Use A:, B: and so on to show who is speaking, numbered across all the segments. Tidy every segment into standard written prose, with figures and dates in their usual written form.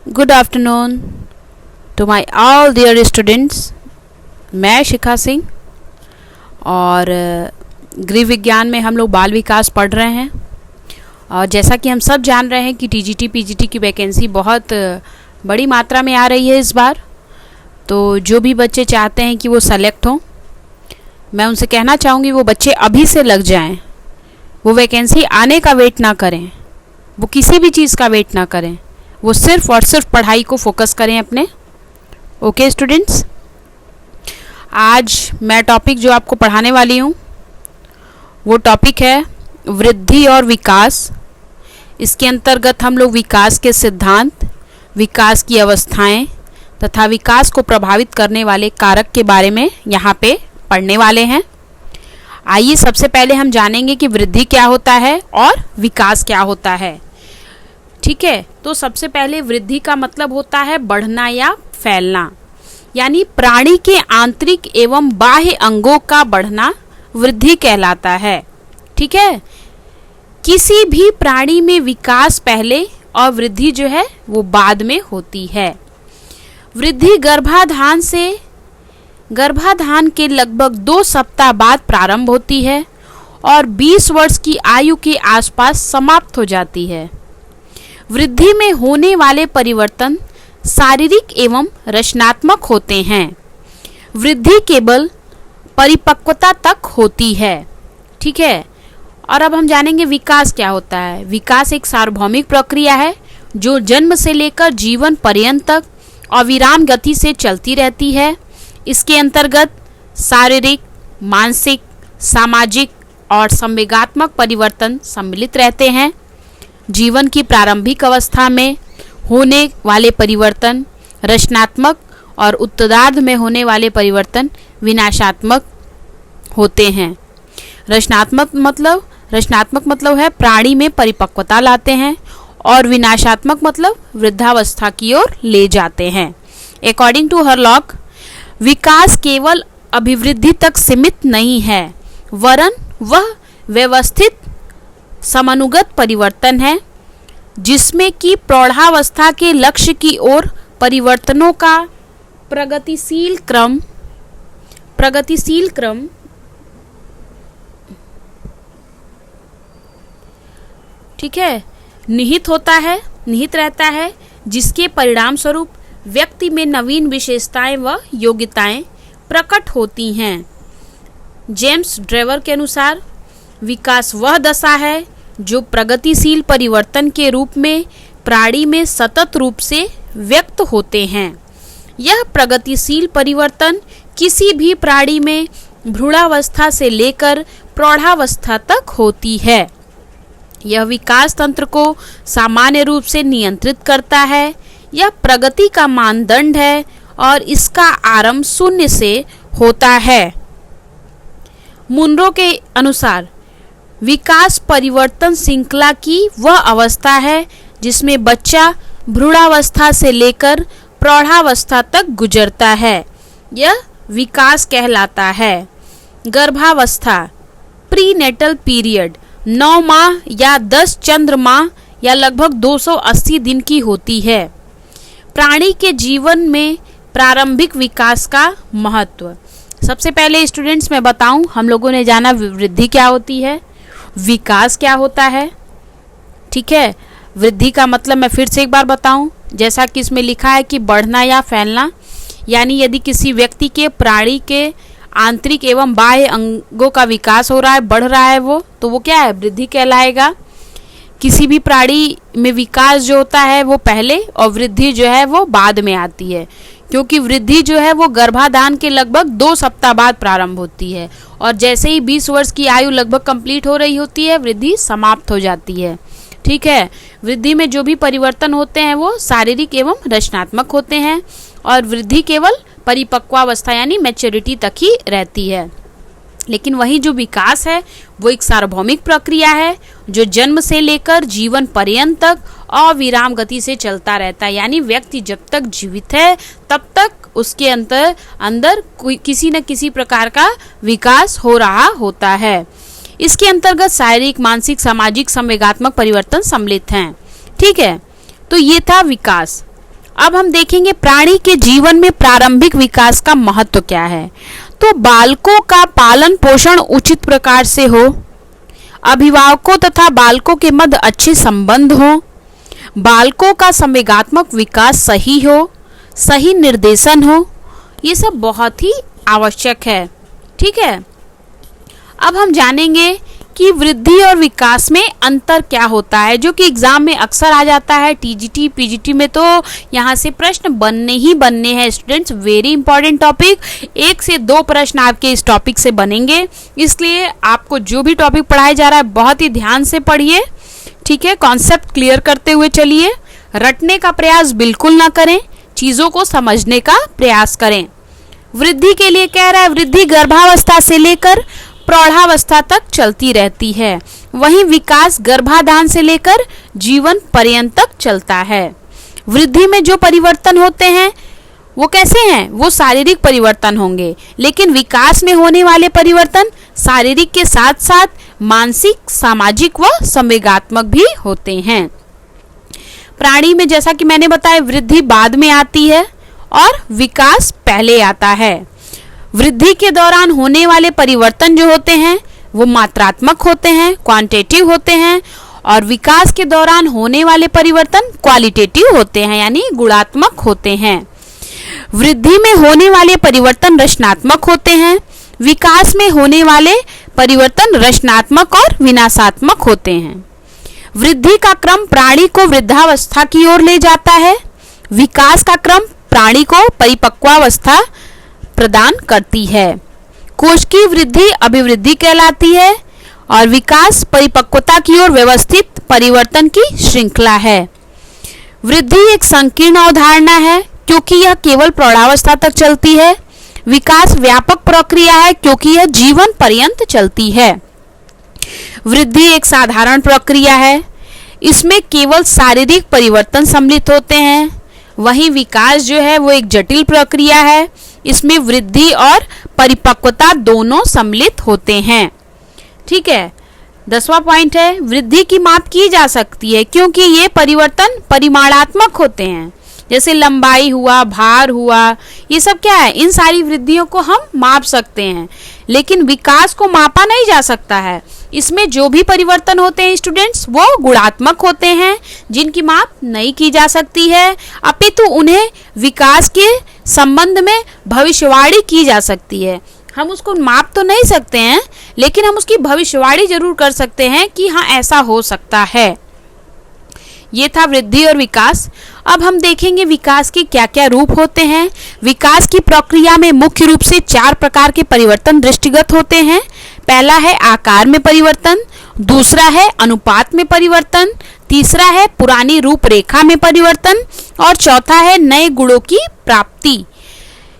A: Good afternoon to my all dear students. मैं शिखा सिंह और गृह विज्ञान में हम लोग बाल विकास पढ़ रहे हैं। और जैसा कि हम सब जान रहे हैं कि टीजीटी पीजीटी की वैकेंसी बहुत बड़ी मात्रा में आ रही है इस बार। तो जो भी बच्चे चाहते हैं कि वो सेलेक्ट हों, मैं उनसे कहना चाहूँगी वो बच्चे अभी से लग जाएं। वो वैकेंसी आने का वेट ना करें, वो किसी भी चीज़ का वेट ना करें, वो सिर्फ और सिर्फ पढ़ाई को फोकस करें अपने। ओके स्टूडेंट्स, आज मैं टॉपिक जो आपको पढ़ाने वाली हूँ वो टॉपिक है वृद्धि और विकास। इसके अंतर्गत हम लोग विकास के सिद्धांत, विकास की अवस्थाएं तथा विकास को प्रभावित करने वाले कारक के बारे में यहाँ पे पढ़ने वाले हैं। आइए सबसे पहले हम जानेंगे कि वृद्धि क्या होता है और विकास क्या होता है। ठीक है, तो सबसे पहले वृद्धि का मतलब होता है बढ़ना या फैलना, यानी प्राणी के आंतरिक एवं बाह्य अंगों का बढ़ना वृद्धि कहलाता है। ठीक है, किसी भी प्राणी में विकास पहले और वृद्धि जो है वो बाद में होती है। वृद्धि गर्भाधान के लगभग 2 सप्ताह बाद प्रारंभ होती है और 20 वर्ष की आयु के आसपास समाप्त हो जाती है। वृद्धि में होने वाले परिवर्तन शारीरिक एवं रचनात्मक होते हैं। वृद्धि केवल परिपक्वता तक होती है। ठीक है, और अब हम जानेंगे विकास क्या होता है। विकास एक सार्वभौमिक प्रक्रिया है जो जन्म से लेकर जीवन पर्यंत तक अविराम गति से चलती रहती है। इसके अंतर्गत शारीरिक, मानसिक, सामाजिक और संवेगात्मक परिवर्तन सम्मिलित रहते हैं। जीवन की प्रारंभिक अवस्था में होने वाले परिवर्तन रचनात्मक और उत्तरार्ध में होने वाले परिवर्तन विनाशात्मक होते हैं। रचनात्मक मतलब है प्राणी में परिपक्वता लाते हैं और विनाशात्मक मतलब वृद्धावस्था की ओर ले जाते हैं। अकॉर्डिंग टू हरलॉक, विकास केवल अभिवृद्धि तक सीमित नहीं है, वरन वह व्यवस्थित समानुगत परिवर्तन है जिसमें कि प्रौढ़ावस्था के लक्ष्य की ओर परिवर्तनों का प्रगतिशील क्रम ठीक है निहित रहता है, जिसके परिणाम स्वरूप व्यक्ति में नवीन विशेषताएं व योग्यताएं प्रकट होती हैं। जेम्स ड्रेवर के अनुसार विकास वह दशा है जो प्रगतिशील परिवर्तन के रूप में प्राणी में सतत रूप से व्यक्त होते हैं। यह प्रगतिशील परिवर्तन किसी भी प्राणी में भ्रूणावस्था से लेकर प्रौढ़ावस्था तक होती है। यह विकास तंत्र को सामान्य रूप से नियंत्रित करता है। यह प्रगति का मानदंड है और इसका आरंभ शून्य से होता है। मुनरो के अनुसार विकास परिवर्तन श्रृंखला की वह अवस्था है जिसमें बच्चा भ्रूणावस्था से लेकर प्रौढ़ावस्था तक गुजरता है। यह विकास कहलाता है। गर्भावस्था प्रीनेटल पीरियड 9 माह या 10 चंद्र माह या लगभग 280 दिन की होती है। प्राणी के जीवन में प्रारंभिक विकास का महत्व। सबसे पहले स्टूडेंट्स मैं बताऊं, हम लोगों ने जाना वृद्धि क्या होती है, विकास क्या होता है। ठीक है, वृद्धि का मतलब मैं फिर से एक बार बताऊं, जैसा कि इसमें लिखा है कि बढ़ना या फैलना, यानी यदि किसी व्यक्ति के प्राणी के आंतरिक एवं बाह्य अंगों का विकास हो रहा है, बढ़ रहा है तो वो क्या है, वृद्धि कहलाएगा। किसी भी प्राणी में विकास जो होता है वो पहले और वृद्धि जो है वो बाद में आती है, क्योंकि वृद्धि जो है वो गर्भाधान के लगभग 2 सप्ताह बाद प्रारंभ होती है और जैसे ही 20 वर्ष की आयु लगभग कंप्लीट हो रही होती है वृद्धि समाप्त हो जाती है। ठीक है, वृद्धि में जो भी परिवर्तन होते हैं वो शारीरिक एवं रचनात्मक होते हैं और वृद्धि केवल परिपक्वावस्था यानी मैच्योरिटी तक ही रहती है। लेकिन वही जो विकास है वो एक सार्वभौमिक प्रक्रिया है जो जन्म से लेकर जीवन पर्यंत तक अविराम गति से चलता रहता है, यानी व्यक्ति जब तक जीवित है तब तक उसके अंदर किसी न किसी प्रकार का विकास हो रहा होता है। इसके अंतर्गत शारीरिक, मानसिक, सामाजिक, संवेगात्मक परिवर्तन सम्मिलित हैं। ठीक है, तो ये था विकास। अब हम देखेंगे प्राणी के जीवन में प्रारंभिक विकास का महत्व क्या है। तो बालकों का पालन पोषण उचित प्रकार से हो, अभिभावकों तथा बालकों के मध्य अच्छे संबंध हो, बालकों का संवेगात्मक विकास सही हो, सही निर्देशन हो, ये सब बहुत ही आवश्यक है। ठीक है, अब हम जानेंगे कि वृद्धि और विकास में अंतर क्या होता है, जो कि एग्जाम में अक्सर आ जाता है। टीजीटी पीजीटी में तो यहाँ से प्रश्न बनने ही बनने हैं स्टूडेंट्स, वेरी इंपॉर्टेंट टॉपिक। 1 से 2 प्रश्न आपके इस टॉपिक से बनेंगे, इसलिए आपको जो भी टॉपिक पढ़ाया जा रहा है बहुत ही ध्यान से पढ़िए। ठीक है, कॉन्सेप्ट क्लियर करते हुए चलिए, रटने का प्रयास बिल्कुल ना करें, चीज़ों को समझने का प्रयास करें। वृद्धि के लिए कह रहा है, वृद्धि गर्भावस्था से लेकर प्रौढ़ावस्था तक चलती रहती है, वहीं विकास गर्भाधान से लेकर जीवन पर्यंत तक चलता है। वृद्धि में जो परिवर्तन होते हैं वो कैसे हैं? वो शारीरिक परिवर्तन होंगे, लेकिन विकास में होने वाले परिवर्तन शारीरिक के साथ साथ मानसिक, सामाजिक व संवेगात्मक भी होते हैं। प्राणी में जैसा कि मैंने बताया, वृद्धि बाद में आती है और विकास पहले आता है। वृद्धि के दौरान होने वाले परिवर्तन जो होते हैं वो मात्रात्मक होते हैं, क्वांटिटेटिव होते हैं, और विकास के दौरान होने वाले परिवर्तन क्वालिटेटिव होते हैं, यानी गुणात्मक होते हैं। वृद्धि में होने वाले परिवर्तन रचनात्मक होते हैं, विकास में होने वाले परिवर्तन रचनात्मक और विनाशात्मक होते हैं। वृद्धि का क्रम प्राणी को वृद्धावस्था की ओर ले जाता है, विकास का क्रम प्राणी को परिपक्वावस्था प्रदान करती है। कोश की वृद्धि अभिवृद्धि कहलाती है और विकास परिपक्वता की ओर व्यवस्थित परिवर्तन की श्रृंखला है। वृद्धि एक संकीर्ण अवधारणा है क्योंकि यह केवल प्रौढ़ावस्था तक चलती है। विकास व्यापक प्रक्रिया है क्योंकि यह जीवन पर्यंत चलती है। वृद्धि एक साधारण प्रक्रिया है, इसमें केवल शारीरिक परिवर्तन सम्मिलित होते हैं, वहीं विकास जो है वो एक जटिल प्रक्रिया है, इसमें वृद्धि और परिपक्वता दोनों सम्मिलित होते हैं। ठीक है, 10वां पॉइंट है, वृद्धि की माप की जा सकती है क्योंकि ये परिवर्तन परिमाणात्मक होते हैं, जैसे लंबाई हुआ, भार हुआ, ये सब क्या है, इन सारी वृद्धियों को हम माप सकते हैं, लेकिन विकास को मापा नहीं जा सकता है। इसमें जो भी परिवर्तन होते हैं स्टूडेंट्स वो गुणात्मक होते हैं, जिनकी माप नहीं की जा सकती है, अपितु उन्हें विकास के संबंध में भविष्यवाणी की जा सकती है। हम उसको माप तो नहीं सकते हैं, लेकिन हम उसकी भविष्यवाणी जरूर कर सकते हैं कि हाँ ऐसा हो सकता है। ये था वृद्धि और विकास। अब हम देखेंगे विकास के क्या क्या रूप होते हैं। विकास की प्रक्रिया में मुख्य रूप से 4 प्रकार के परिवर्तन दृष्टिगत होते हैं। पहला है आकार में परिवर्तन, दूसरा है अनुपात में परिवर्तन, तीसरा है पुरानी रूपरेखा में परिवर्तन और चौथा है नए गुणों की प्राप्ति।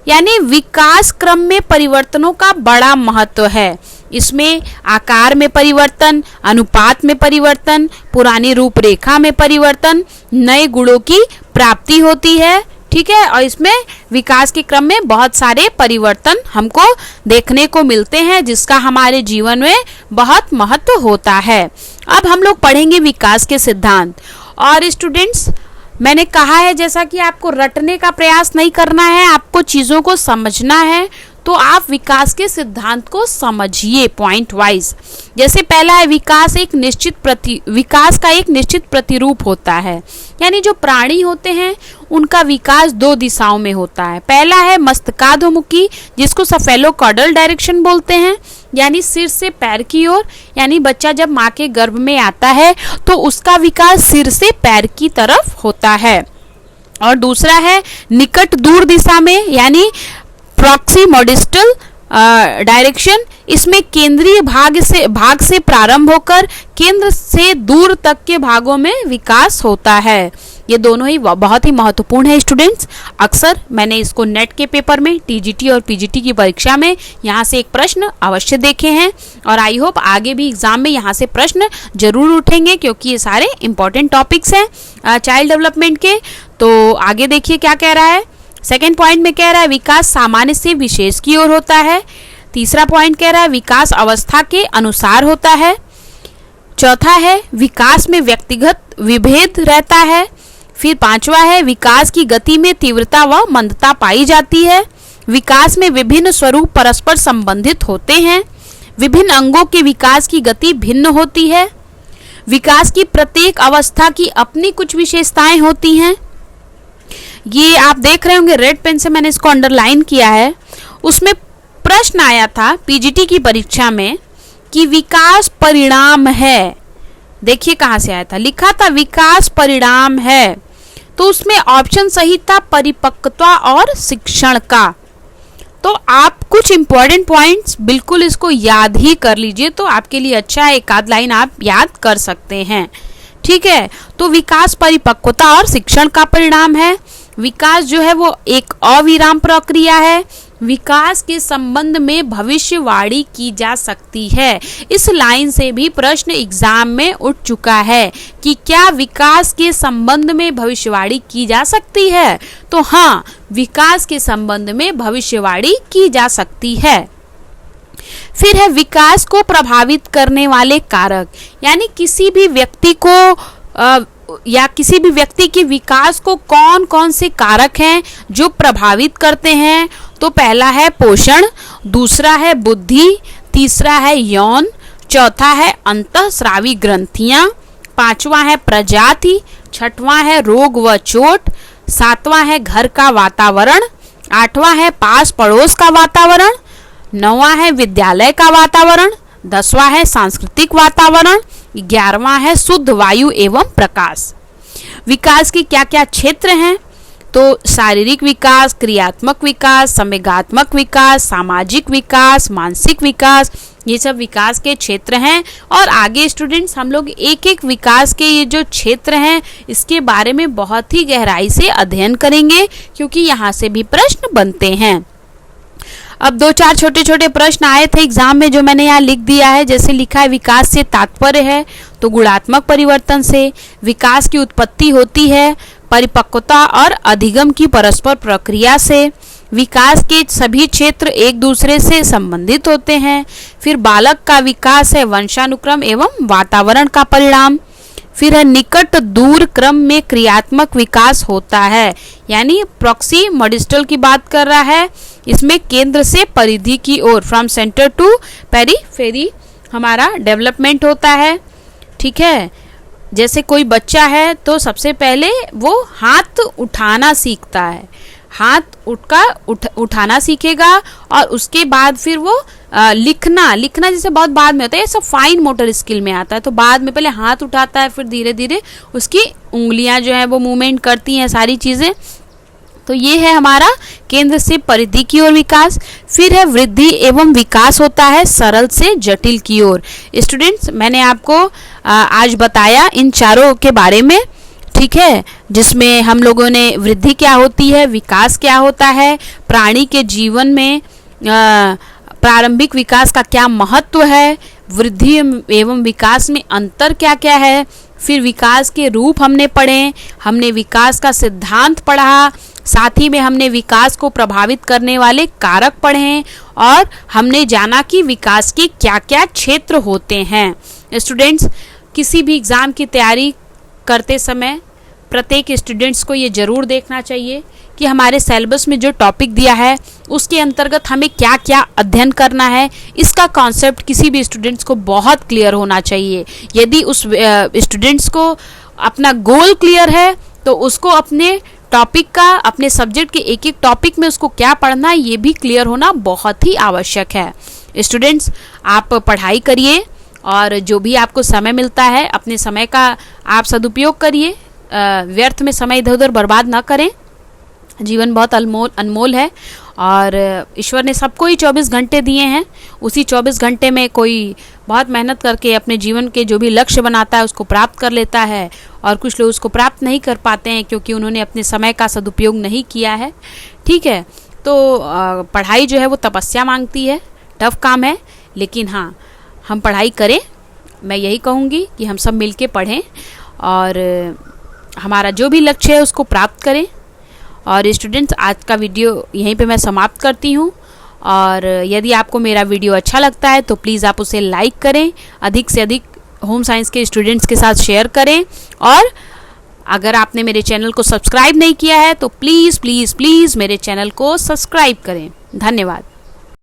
A: यानी विकास क्रम में परिवर्तनों का बड़ा महत्व है। इसमें आकार में परिवर्तन, अनुपात में परिवर्तन, पुरानी रूपरेखा में परिवर्तन, नए गुणों की प्राप्ति होती है। ठीक है, और इसमें विकास के क्रम में बहुत सारे परिवर्तन हमको देखने को मिलते हैं, जिसका हमारे जीवन में बहुत महत्व होता है। अब हम लोग पढ़ेंगे विकास के सिद्धांत। और स्टूडेंट्स, मैंने कहा है जैसा कि आपको रटने का प्रयास नहीं करना है, आपको चीज़ों को समझना है, तो आप विकास के सिद्धांत को समझिए पॉइंट वाइज। जैसे पहला है विकास का एक निश्चित प्रतिरूप होता है। यानी जो प्राणी होते हैं उनका विकास 2 दिशाओं में होता है। पहला है मस्तकाधोमुखी, जिसको सेफेलोकॉडल डायरेक्शन बोलते हैं, यानी सिर से पैर की ओर। यानी बच्चा जब माँ के गर्भ में आता है तो उसका विकास सिर से पैर की तरफ होता है। और दूसरा है निकट दूर दिशा में, यानी प्रॉक्सिमोडिस्टल डायरेक्शन। इसमें केंद्रीय भाग से प्रारंभ होकर केंद्र से दूर तक के भागों में विकास होता है। ये दोनों ही बहुत ही महत्वपूर्ण है स्टूडेंट्स। अक्सर मैंने इसको नेट के पेपर में, टीजीटी और पीजीटी की परीक्षा में यहाँ से एक प्रश्न अवश्य देखे हैं, और आई होप आगे भी एग्जाम में यहाँ से प्रश्न जरूर उठेंगे, क्योंकि ये सारे इंपॉर्टेंट टॉपिक्स हैं चाइल्ड डेवलपमेंट के। तो आगे देखिए क्या कह रहा है। सेकेंड पॉइंट में कह रहा है विकास सामान्य से विशेष की ओर होता है। तीसरा पॉइंट कह रहा है विकास अवस्था के अनुसार होता है। चौथा है विकास में व्यक्तिगत विभेद रहता है। फिर 5वां है विकास की गति में तीव्रता व मंदता पाई जाती है। विकास में विभिन्न स्वरूप परस्पर संबंधित होते हैं। विभिन्न अंगों के विकास की गति भिन्न होती है। विकास की प्रत्येक अवस्था की अपनी कुछ विशेषताएं होती हैं। ये आप देख रहे होंगे रेड पेन से मैंने इसको अंडरलाइन किया है। उसमें प्रश्न आया था पीजीटी की परीक्षा में कि विकास परिणाम है। देखिए कहाँ से आया था, लिखा था विकास परिणाम है, तो उसमें ऑप्शन सही था परिपक्वता और शिक्षण का। तो आप कुछ इंपॉर्टेंट पॉइंट्स बिल्कुल इसको याद ही कर लीजिए, तो आपके लिए अच्छा है, एक आध लाइन आप याद कर सकते हैं। ठीक है, तो विकास परिपक्वता और शिक्षण का परिणाम है। विकास जो है वो एक अविराम प्रक्रिया है। विकास के संबंध में भविष्यवाणी की जा सकती है। इस लाइन से भी प्रश्न एग्जाम में उठ चुका है कि क्या विकास के संबंध में भविष्यवाणी की जा सकती है। तो हाँ, विकास के संबंध में भविष्यवाणी की जा सकती है। फिर है विकास को प्रभावित करने वाले कारक, यानी किसी भी व्यक्ति को या किसी भी व्यक्ति के विकास को कौन कौन से कारक हैं जो प्रभावित करते हैं। तो पहला है पोषण, दूसरा है बुद्धि, तीसरा है यौन, चौथा है अंतःस्रावी ग्रंथियां, पांचवा है प्रजाति, छठवां है रोग व चोट, सातवां है घर का वातावरण, आठवां है पास पड़ोस का वातावरण, नौवां है विद्यालय का वातावरण, 10वां है सांस्कृतिक वातावरण, 11वां है शुद्ध वायु एवं प्रकाश। विकास के क्या क्या क्षेत्र हैं, तो शारीरिक विकास, क्रियात्मक विकास, संवेगात्मक विकास, सामाजिक विकास, मानसिक विकास, ये सब विकास के क्षेत्र हैं। और आगे स्टूडेंट्स हम लोग एक एक विकास के ये जो क्षेत्र हैं इसके बारे में बहुत ही गहराई से अध्ययन करेंगे, क्योंकि यहाँ से भी प्रश्न बनते हैं। अब 2-4 छोटे छोटे प्रश्न आए थे एग्जाम में जो मैंने यहाँ लिख दिया है। जैसे लिखा है विकास से तात्पर्य है, तो गुणात्मक परिवर्तन से। विकास की उत्पत्ति होती है परिपक्वता और अधिगम की परस्पर प्रक्रिया से। विकास के सभी क्षेत्र एक दूसरे से संबंधित होते हैं। फिर बालक का विकास है वंशानुक्रम एवं वातावरण का परिणाम। फिर है निकट दूर क्रम में क्रियात्मक विकास होता है, यानी प्रॉक्सी मॉडिस्टल की बात कर रहा है। इसमें केंद्र से परिधि की ओर, फ्रॉम सेंटर टू पेरीफेरी हमारा डेवलपमेंट होता है। ठीक है, जैसे कोई बच्चा है तो सबसे पहले वो हाथ उठाना सीखता है, हाथ उठाना सीखेगा, और उसके बाद फिर वो लिखना जैसे बहुत बाद में होता है, ये सब फाइन मोटर स्किल में आता है। तो बाद में पहले हाथ उठाता है, फिर धीरे धीरे उसकी उंगलियां जो है वो मूवमेंट करती हैं, सारी चीज़ें। तो ये है हमारा केंद्र से परिधि की ओर विकास। फिर है वृद्धि एवं विकास होता है सरल से जटिल की ओर। स्टूडेंट्स, मैंने आपको आज बताया इन चारों के बारे में, ठीक है, जिसमें हम लोगों ने वृद्धि क्या होती है, विकास क्या होता है, प्राणी के जीवन में प्रारंभिक विकास का क्या महत्व है, वृद्धि एवं विकास में अंतर क्या क्या है। फिर विकास के रूप हमने पढ़े, हमने विकास का सिद्धांत पढ़ा, साथ ही में हमने विकास को प्रभावित करने वाले कारक पढ़े, और हमने जाना कि विकास के क्या क्या क्षेत्र होते हैं। स्टूडेंट्स, किसी भी एग्ज़ाम की तैयारी करते समय प्रत्येक स्टूडेंट्स को ये ज़रूर देखना चाहिए कि हमारे सिलेबस में जो टॉपिक दिया है उसके अंतर्गत हमें क्या क्या अध्ययन करना है। इसका कॉन्सेप्ट किसी भी स्टूडेंट्स को बहुत क्लियर होना चाहिए। यदि उस स्टूडेंट्स को अपना गोल क्लियर है तो उसको अपने टॉपिक का, अपने सब्जेक्ट के एक एक टॉपिक में उसको क्या पढ़ना है ये भी क्लियर होना बहुत ही आवश्यक है। स्टूडेंट्स, आप पढ़ाई करिए और जो भी आपको समय मिलता है अपने समय का आप सदुपयोग करिए, व्यर्थ में समय इधर उधर बर्बाद ना करें। जीवन बहुत अनमोल है और ईश्वर ने सबको ही 24 घंटे दिए हैं। उसी 24 घंटे में कोई बहुत मेहनत करके अपने जीवन के जो भी लक्ष्य बनाता है उसको प्राप्त कर लेता है, और कुछ लोग उसको प्राप्त नहीं कर पाते हैं क्योंकि उन्होंने अपने समय का सदुपयोग नहीं किया है। ठीक है, तो पढ़ाई जो है वो तपस्या मांगती है, टफ काम है, लेकिन हाँ, हम पढ़ाई करें। मैं यही कहूँगी कि हम सब मिलके पढ़ें और हमारा जो भी लक्ष्य है उसको प्राप्त करें। और स्टूडेंट्स, आज का वीडियो यहीं पे मैं समाप्त करती हूँ, और यदि आपको मेरा वीडियो अच्छा लगता है तो प्लीज़ आप उसे लाइक करें, अधिक से अधिक होम साइंस के स्टूडेंट्स के साथ शेयर करें, और अगर आपने मेरे चैनल को सब्सक्राइब नहीं किया है तो प्लीज़ प्लीज़ प्लीज़ मेरे चैनल को सब्सक्राइब करें। धन्यवाद।